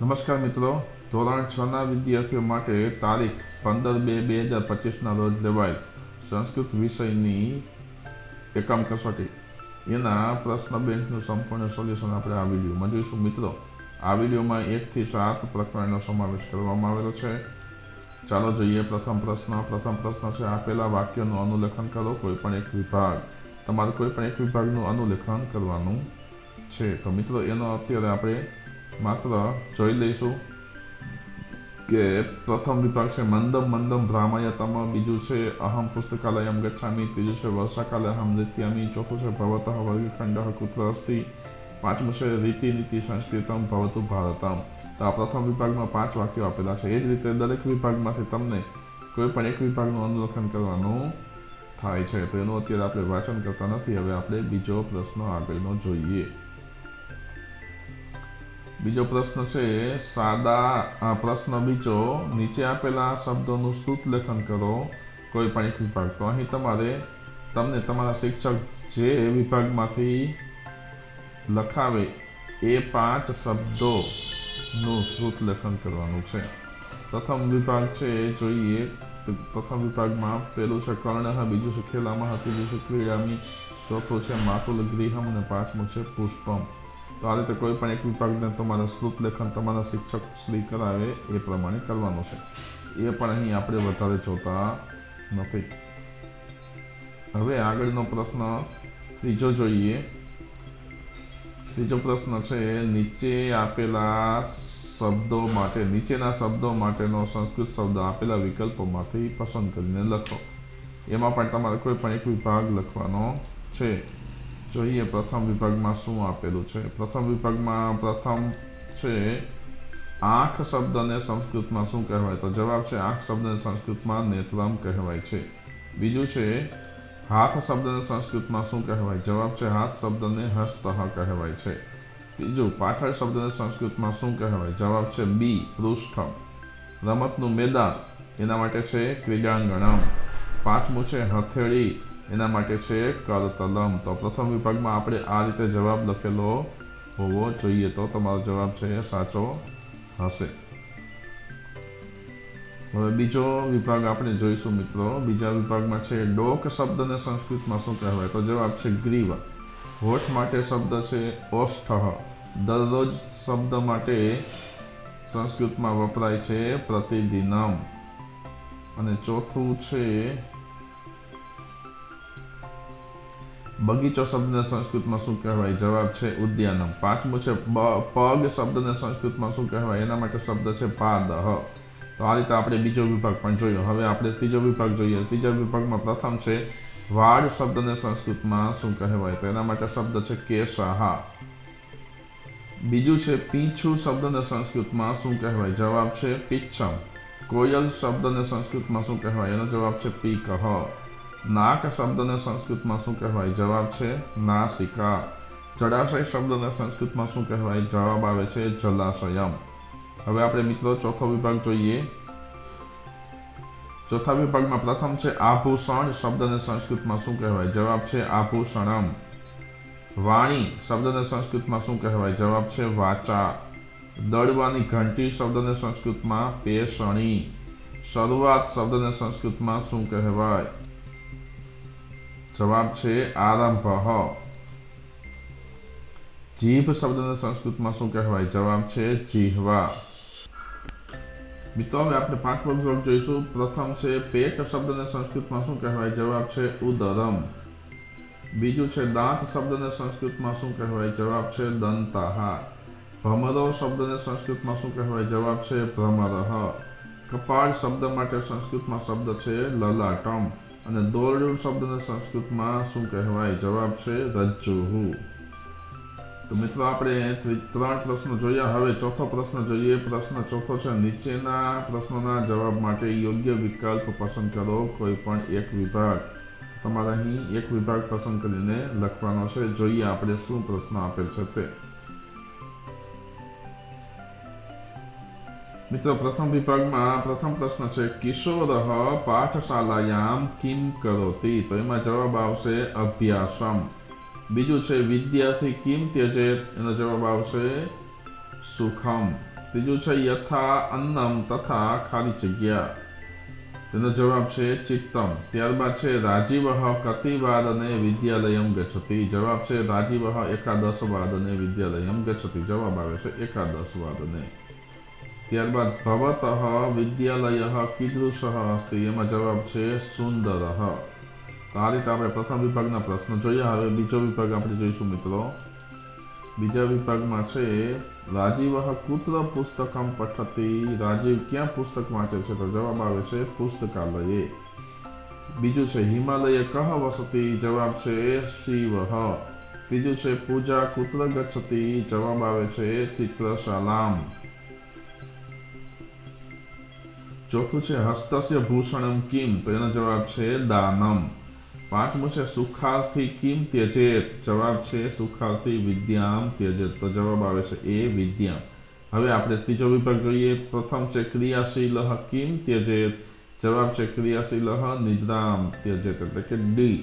નમસ્કાર મિત્રો, ધોરણ 6ના વિદ્યાર્થીઓ માટે તારીખ 15/2/2025ના રોજ લેવાયેલ સંસ્કૃત વિષયની એકમ કસોટી એના પ્રશ્ન બેંકનું સંપૂર્ણ સોલ્યુશન આપણે આ વિડીયોમાં જોઈશું. મિત્રો, આ વિડીયોમાં 1 થી 7 પ્રકરણનો સમાવેશ કરવામાં આવેલો છે. ચાલો જોઈએ પ્રથમ પ્રશ્ન છે આપેલા વાક્યનું અનુલેખન કરો. કોઈ પણ એક વિભાગ, તમારે કોઈ પણ એક વિભાગનું અનુલેખન કરવાનું છે. તો મિત્રો, એનો અત્યારે આપણે માત્ર જોઈ લઈશું કે પ્રથમ વિભાગ છે મંદમ મંદમ ભ્રામયતમ, બીજું છે અહમ પુસ્તકાલયમ ગચ્છામિ, ત્રીજું છે વર્ષાકાલે અહમ નૃત્યામિ, ચોથું છે ભવતઃ વર્ગખંડઃ કુત્ર અસ્તિ, પાંચમું છે રીતિ નીતિ સંસ્કૃતમ ભવતુ ભારતમ. તો આ પ્રથમ વિભાગમાં 5 વાક્યો આપેલા છે. એ જ રીતે દરેક વિભાગમાંથી તમને કોઈ પણ એક વિભાગનું અનુલેખન કરવાનું થાય છે. તો એનું અત્યારે આપણે વાંચન કરતા નથી. હવે આપણે બીજો પ્રશ્ન આગળનો જોઈએ. બીજો પ્રશ્ન છે સાદા પ્રશ્ન બીજો, નીચે આપેલા શબ્દોનું શ્રુત લેખન કરો. કોઈ પણ એક વિભાગ. તો અહીં તમને તમારા શિક્ષક જે વિભાગમાંથી લખાવે એ 5 શબ્દોનું શ્રુત લેખન કરવાનું છે. પ્રથમ વિભાગ છે જોઈએ. પ્રથમ વિભાગમાં પહેલું છે કર્ણઃ, બીજું છે ખેલામઃ, ત્રીજું છે ક્રીડામિ, ચોથું છે માતુલ ગૃહમ અને પાંચમું છે પુષ્પમ. તો આ રીતે કોઈ પણ એક વિભાગને તમારા શ્રુત લેખન તમારા શિક્ષક શ્રી કરાવે એ પ્રમાણે કરવાનું છે. એ પણ અહીં આપણે વધારે જોતા નથી. હવે આગળનો પ્રશ્ન ત્રીજો જોઈએ. ત્રીજો પ્રશ્ન છે નીચે આપેલા શબ્દો માટે, નીચેના શબ્દો માટેનો સંસ્કૃત શબ્દ આપેલા વિકલ્પોમાંથી પસંદ કરીને લખો. એમાં પણ તમારે કોઈ પણ એક વિભાગ લખવાનો છે. જોઈએ પ્રથમ વિભાગમાં શું આપેલું છે. પ્રથમ વિભાગમાં પ્રથમ છે આંખ શબ્દને સંસ્કૃતમાં શું કહેવાય? તો જવાબ છે આંખ શબ્દને સંસ્કૃતમાં નેત્રમ કહેવાય છે. બીજું છે હાથ શબ્દને સંસ્કૃતમાં શું કહેવાય? જવાબ છે હાથ શબ્દને હસ્તઃ કહેવાય છે. ત્રીજું પાછળ શબ્દને સંસ્કૃતમાં શું કહેવાય? જવાબ છે બી પૃષ્ઠમ. રમતનું મેદાન એના માટે છે ક્રીડાંગણમ. પાંચમું છે હથેળી, એના માટે છે કરતલમ. તો પ્રથમ વિભાગમાં આપણે આ રીતે જવાબ લખેલો હોવો જોઈએ. તો તમારો જવાબ છે સાચો હશે. હવે બીજો વિભાગ આપણે જોઈશું મિત્રો. બીજા વિભાગમાં છે ડોક શબ્દને સંસ્કૃતમાં શું કહેવાય? તો જવાબ છે ગ્રીવા. હોઠ માટે શબ્દ છે ઓષ્ઠઃ. દરરોજ શબ્દ માટે સંસ્કૃતમાં વપરાય છે પ્રતિદિનમ. અને ચોથું છે બગીચો શબ્દને સંસ્કૃતમાં શું કહેવાય? જવાબ છે ઉદ્યાનમ. પાંચમું છે પગ શબ્દને સંસ્કૃતમાં શું કહેવાય? એના માટે શબ્દ છે પાદઃ. તો આ રીતે આપણે બીજો વિભાગ પણ જોયો. હવે આપણે ત્રીજો વિભાગ જોઈએ. ત્રીજા વિભાગમાં પ્રથમ છે વાડ શબ્દને સંસ્કૃતમાં શું કહેવાય? તો એના માટે શબ્દ છે કેશઃ. બીજું છે પીંછું શબ્દને સંસ્કૃતમાં શું કહેવાય? જવાબ છે પિચ્છમ. કોયલ શબ્દને સંસ્કૃતમાં શું કહેવાય? એનો જવાબ છે પીકઃ. નાક શબ્દને સંસ્કૃતમાં શું કહેવાય? જવાબ છે નાસિકા. જળાશય શબ્દને સંસ્કૃતમાં શું કહેવાય? જવાબ આવે છે જલાશયમ. હવે આપણે મિત્રો ચોથો વિભાગ જોઈએ. ચોથા વિભાગમાં પ્રથમ છે આભૂષણ શબ્દને સંસ્કૃતમાં શું કહેવાય? જવાબ છે આભૂષણમ. વાણી શબ્દને સંસ્કૃતમાં શું કહેવાય? જવાબ છે વાચા. દળવાની ઘંટી શબ્દને સંસ્કૃતમાં પેષણી. શરૂઆત શબ્દને સંસ્કૃતમાં શું કહેવાય? જવાબ છે આરંભઃ. જીભ શબ્દને સંસ્કૃતમાં શું કહેવાય? જવાબ છે જીહ્વા. મિત્રો, હવે આપણે પાંચમો વિભાગ જોઈશું. પ્રથમ છે પેટ શબ્દને સંસ્કૃતમાં શું કહેવાય? જવાબ છે ઉદરમ. બીજું છે દાંત શબ્દને સંસ્કૃતમાં શું કહેવાય? જવાબ છે દંતાઃ. ભમરો શબ્દને સંસ્કૃતમાં શું કહેવાય? જવાબ છે ભ્રમરઃ. કપાળ શબ્દ માટે સંસ્કૃતમાં શબ્દ છે લલાટમ. અને દોરડું શબ્દને સંસ્કૃતમાં શું કહેવાય? જવાબ છે રજ્જુઃ. તો મિત્રો, આપણે 3 પ્રશ્નો જોયા. હવે ચોથો પ્રશ્ન જોઈએ. પ્રશ્ન ચોથો છે નીચેના પ્રશ્નોના જવાબ માટે યોગ્ય વિકલ્પ પસંદ કરો. કોઈ પણ એક વિભાગ. તમારે અહીં એક વિભાગ પસંદ કરીને લખવાનો છે. જોઈએ આપણે શું પ્રશ્ન આપેલ છે તે. મિત્રો, પ્રથમ વિભાગમાં પ્રથમ પ્રશ્ન છે કિશોરઃ પાઠશાલાયામ કિમ કરોતિ? તો એમાં જવાબ આવશે અભ્યાસમ. બીજું છે વિદ્યાર્થી કિમ ત્યજેત? એનો જવાબ આવશે સુખમ. ત્રીજું છે યથા અન્નમ તથા ખાલી જગ્યા, તેનો જવાબ છે ચિત્તમ. ત્યારબાદ છે રાજીવ કતિવાદને વિદ્યાલયમ ગચ્છતિ, જવાબ છે રાજીવ એકાદશ વાદને વિદ્યાલયમ ગચ્છતિ, જવાબ આવે છે એકાદશ વાદને. ત્યારબાદ ભવતઃ વિદ્યાલય કીદૃશ અસ્તિ, એમાં જવાબ છે સુંદર. તો આ રીતે આપણે પ્રથમ વિભાગના પ્રશ્નો જોયા. હવે બીજો વિભાગ આપણે જોઈશું મિત્રો. બીજા વિભાગમાં છે રાજીવ કુત્ર પુસ્તકમ પઠતિ, રાજીવ ક્યાં પુસ્તક વાંચે છે? તો જવાબ આવે છે પુસ્તકાલયે. બીજું છે હિમાલય કહ વસતિ, જવાબ છે શિવ. ત્રીજું છે પૂજા કુત્ર ગચ્છતિ, જવાબ આવે છે ચિત્રશાલામ. ચોથું છે હસ્તસ્ય ભૂષણમ કિમ, તો એનો જવાબ છે દાનમ. પાંચમું છે સુખાર્થી કિમ ત્યજેત, જવાબ છે સુખાર્થી વિદ્યામ ત્યજેત, તો જવાબ આવે છે એ વિદ્યામ. હવે આપણે ત્રીજો વિભાગ જોઈએ. પ્રથમ છે ક્રિયાશીલ કિમ ત્યજેત, જવાબ છે ક્રિયાશીલ નિદ્રામ ત્યજેત, એટલે કે ડી.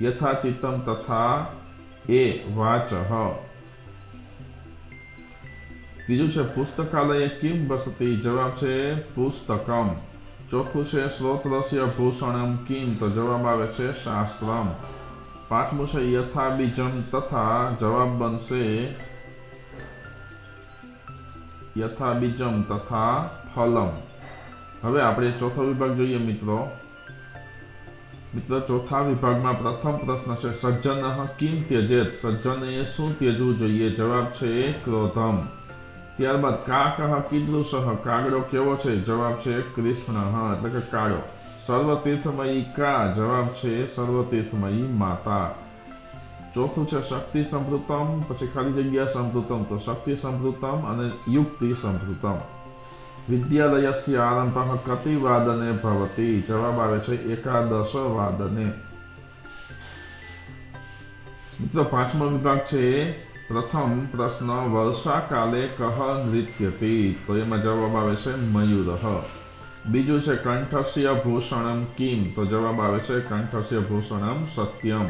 યથાચિત્તમ તથા એ વાચ. બીજું છે પુસ્તકાલય કિમ વસતિ, જવાબ છે પુસ્તકમ. ચોથું છે શ્રોત્રસ્ય ભૂષણમ કિમ, તો જવાબ આવે છે શાસ્ત્રમ. પાંચમું છે યથા બીજમ તથા, જવાબ બનશે યથા બીજમ તથા ફલમ. હવે આપણે ચોથો વિભાગ જોઈએ મિત્રો. ચોથા વિભાગમાં પ્રથમ પ્રશ્ન છે સજ્જન કિમ ત્યજેત, સજ્જને શું ત્યજવું જોઈએ? જવાબ છે ક્રોધમ. ત્યારબાદ કાક કીદૃશ, કાગડો કેવો છે? જવાબ છે કૃષ્ણ, એટલે કે કાળો. સર્વતીર્થમયી કા, જવાબ છે સર્વતીર્થમયી માતા. ચોથું છે શક્તિ સંભૃતમ, પછી ખાલી જગ્યા સંભૃતમ, તો શક્તિ સંભૃતમ અને યુક્તિ સંભૃતમ. વિદ્યાલયસ્ય આરંભ કતિ વાદને ભવતિ, જવાબ આવે છે એકાદશ વાદને. મિત્રો પાંચમો વિભાગ છે. પ્રથમ પ્રશ્ન વર્ષાકાલે કહ નૃત્યતિ, તો એમાં જવાબ આવે છે મયુર. બીજું છે કંઠસ્ય ભૂષણમ કિમ, તો જવાબ આવે છે કંઠસ્ય ભૂષણમ સત્યમ.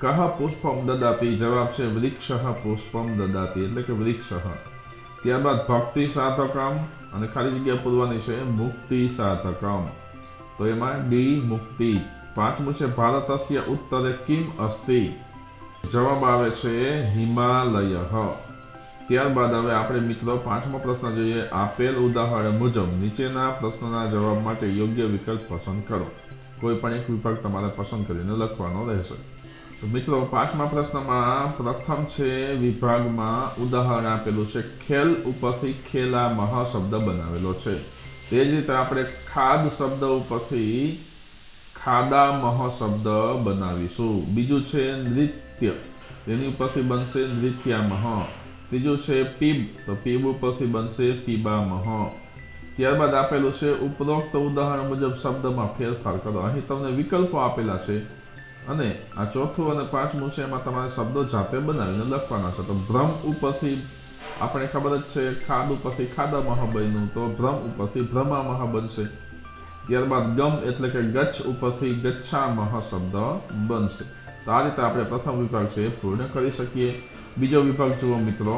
કહ પુષ્પમ દદાતિ, જવાબ છે વૃક્ષ પુષ્પમ દદાતિ, એટલે કે વૃક્ષ. ત્યારબાદ ભક્તિ સાધકમ અને ખાલી જગ્યા પૂરવાની છે મુક્તિ સાધકમ, તો એમાં ડી મુક્તિ. પાંચમું છે ભારતસ્ય ઉત્તરે કિમ અસ્તિ, જવાબ આવે છે હિમાલય. ત્યારબાદ હવે આપણે મિત્રો પાંચમો પ્રશ્ન જોઈએ. આપેલ ઉદાહરણ મુજબ નીચેના પ્રશ્નના જવાબ માટે યોગ્ય વિકલ્પ પસંદ કરો. કોઈ પણ એક વિભાગ તમારે પસંદ કરીને લખવાનો રહેશે. તો મિત્રો પાંચમા પ્રશ્નમાં પ્રથમ છે વિભાગમાં ઉદાહરણ આપેલું છે ખેલ ઉપરથી ખેલામહ શબ્દ બનાવેલો છે. તે જ રીતે આપણે ખાદ શબ્દ ઉપરથી ખાદામહ શબ્દ બનાવીશું. બીજું છે નૃત્ય, તેની ઉપરથી બનશે નૃત્યામહ. ત્રીજું છે પીબ, તો પીબ ઉપરથી બનશે પીબામહ. ત્યારબાદ આપેલું છે ઉપરોક્ત ઉદાહરણ મુજબ શબ્દમાં ફેરફાર કરો. અહીં તમને વિકલ્પો આપેલા છે અને આ ચોથું અને પાંચમું છે એમાં તમારે શબ્દો જાતે બનાવીને લખવાના છે. તો ભ્રમ ઉપરથી આપણે ખબર જ છે ખાદ ઉપરથી ખાદામહ બન્યું, તો ભ્રમ ઉપરથી ભ્રમામહ બનશે. ત્યારબાદ ગમ એટલે કે ગચ્છ ઉપરથી ગચ્છામહ શબ્દ બનશે. તો આ રીતે આપણે પ્રથમ વિભાગ છે પૂર્ણ કરી શકીએ. બીજો વિભાગ જુઓ મિત્રો.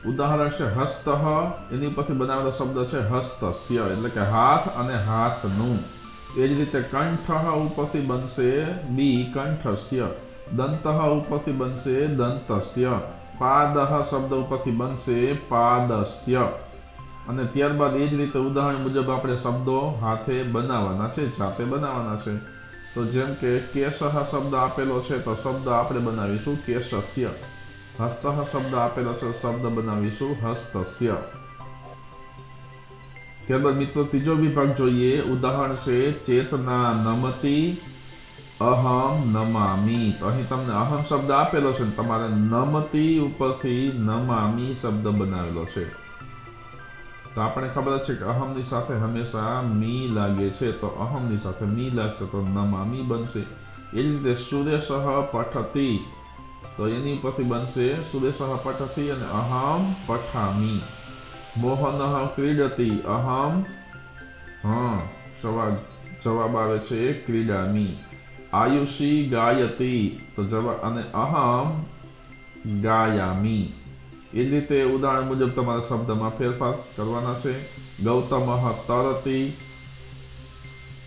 ઉદાહરણ છે હસ્ત, એની ઉપરથી બનાવેલો શબ્દ છે હસ્તસ્ય, એટલે કે હાથ અને હાથનું. એ જ રીતે કંઠ ઉપરથી બનશે બી કંઠસ્ય. દંત ઉપરથી બનશે દંતસ્ય. પાદ શબ્દ ઉપરથી બનશે પાદસ્ય. અને ત્યારબાદ એ જ રીતે ઉદાહરણ મુજબ આપણે શબ્દો હાથે બનાવવાના છે, જાતે બનાવવાના છે. તો જેમ કે કેશ શબ્દ આપેલો છે તો શબ્દ આપણે બનાવીશું કેશસ્ય. હસ્ત શબ્દ આપેલો છે, શબ્દ બનાવીશું હસ્તસ્ય. ત્યારબાદ મિત્રો ત્રીજો વિભાગ જોઈએ. ઉદાહરણ છે ચેતના નમતી અહમ નમામી. તો અહીં તમને અહમ શબ્દ આપેલો છે, તમારે નમતી ઉપરથી નમામી શબ્દ બનાવેલો છે. તો આપણે ખબર છે કે અહમની સાથે હંમેશા મી લાગે છે, તો અહમની સાથે મી લાગશે તો નમામી બનશે. એ જ રીતે સુરેશ પઠતી, તો એની ઉપરથી બનશે સુરેશ પઠતી અને અહમ પઠામી. મોહન ક્રીડતી, અહમ જવાબ આવે છે ક્રીડામી. આયુષી ગાયતી, તો જવાબ અને અહમ ગાયામી. એ જ રીતે ઉદાહરણ મુજબ તમારા શબ્દમાં ફેરફાર કરવાના છે. ગૌતમઃ તરતી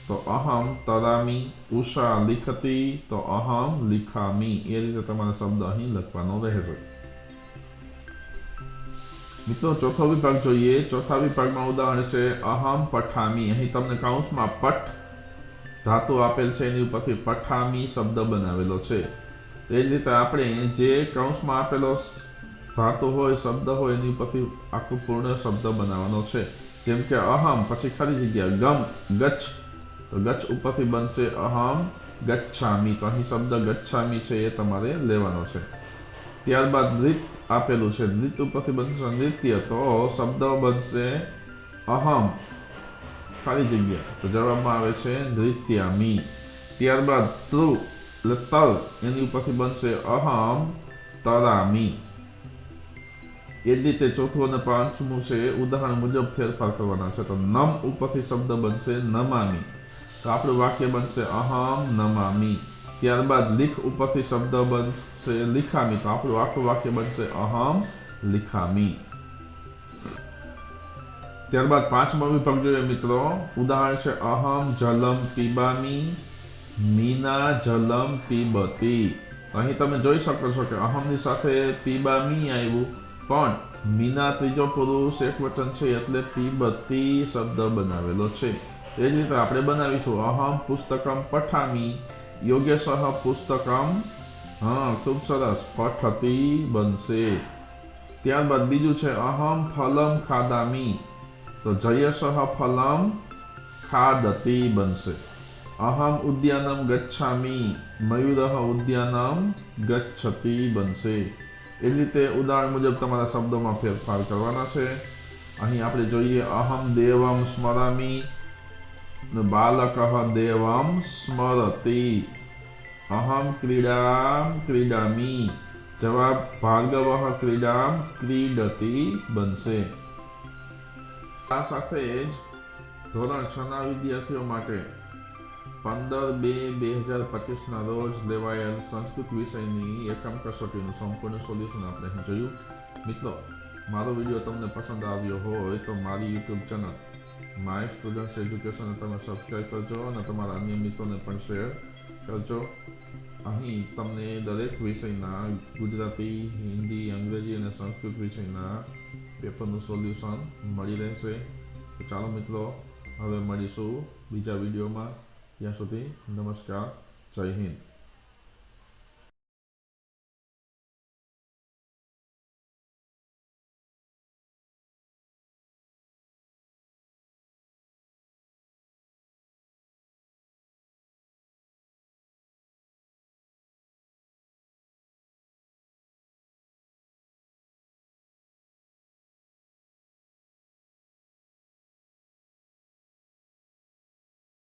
તો અહમ તરામી, ઉષા લિખતી તો અહમ લિખામી. એ રીતે તમારા શબ્દ અહીં લખવાનો રહેશે. મિત્રો ચોથો વિભાગ જોઈએ. ચોથા વિભાગમાં ઉદાહરણ છે અહમ પઠામી. અહીં તમને કૌંસમાં પઠ ધાતુ આપેલ છે, એની ઉપરથી પઠામી શબ્દ બનાવેલો છે. તે જ રીતે આપણે જે કૌંસમાં આપેલો ધાતુ હોય, શબ્દ હોય, એની ઉપરથી આખું પૂર્ણ શબ્દ બનાવવાનો છે. જેમ કે અહમ પછી ખાલી જગ્યા ગમ ગચ્છ, તો ગચ્છ ઉપરથી બનશે અહમ ગચ્છામી. તો અહીં શબ્દ ગચ્છામી છે એ તમારે લેવાનો છે. ત્યારબાદ નૃત આપેલું છે, નૃત ઉપરથી બનશે નૃત્ય, તો શબ્દ બનશે અહમ ખાલી જગ્યા, તો જવાબમાં આવે છે નૃત્યામી. ત્યારબાદ તૃ એટલે તલ, એની ઉપરથી બનશે અહમ તરામી. એ જ રીતે ચોથું અને પાંચમું છે ઉદાહરણ મુજબ ફેરફાર કરવાના છે. તો નમ ઉપરથી શબ્દ બનશે નમામી, તો આપણું વાક્ય બનશે અહમ નમામી. ત્યારબાદ લીખ ઉપરથી શબ્દ બનશે લિખામી, તો આપણું આખું વાક્ય બનશે અહમ લિખામી. ત્યારબાદ પાંચમો વિભાગ જોઈએ મિત્રો. ઉદાહરણ છે અહમ જલમ પીબામી, મીના જલમ પીબતી. અહીં તમે જોઈ શકો છો કે અહમની સાથે પીબામી આવ્યું, પણ મીના ત્રીજો પુરુષ એકવચન છે એટલે પીબતી શબ્દ બનાવેલો છે. એ જ રીતે આપણે બનાવીશું અહમ પુસ્તકમ પઠામી, યોગેશઃ પુસ્તકમ, ખૂબ સરસ, પઠતી બનશે. ત્યારબાદ બીજું છે અહમ ફલમ ખાદામી, તો જયશઃ ફલમ ખાદતી બનશે. અહમ ઉદ્યાનમ ગચ્છામી, મયુરઃ ઉદ્યાનમ ગચ્છતી બનશે. એ જ રીતે ઉદાહરણ મુજબ તમારા શબ્દોમાં ફેરફાર કરવાના છે. અહીં આપણે જોઈએ અહમ દેવમ સ્મરામી, બાલકઃ દેવમ સ્મરતી. અહમ ક્રીડામ ક્રીડામી, જવાબ ભાર્ગવઃ ક્રીડામ ક્રીડતી બનશે. આ સાથે જ ધોરણ 6 ના વિદ્યાર્થીઓ માટે 15/2/2025 રોજ લેવાયેલ સંસ્કૃત વિષયની એકમ કસોટીનું સંપૂર્ણ સોલ્યુશન આપણે અહીં જોયું. મિત્રો, મારો વિડીયો તમને પસંદ આવ્યો હોય તો મારી YouTube channel my students education તમે સબસ્ક્રાઈબ કરજો અને તમારા અન્ય મિત્રોને પણ શેર કરજો. અહીં તમને દરેક વિષયના ગુજરાતી, હિન્દી, અંગ્રેજી અને સંસ્કૃત વિષયના પેપરનું સોલ્યુશન મળી રહેશે. તો ચાલો મિત્રો, હવે મળીશું બીજા વિડીયોમાં. ત્યાં સુધી નમસ્કાર, જય હિન્દ.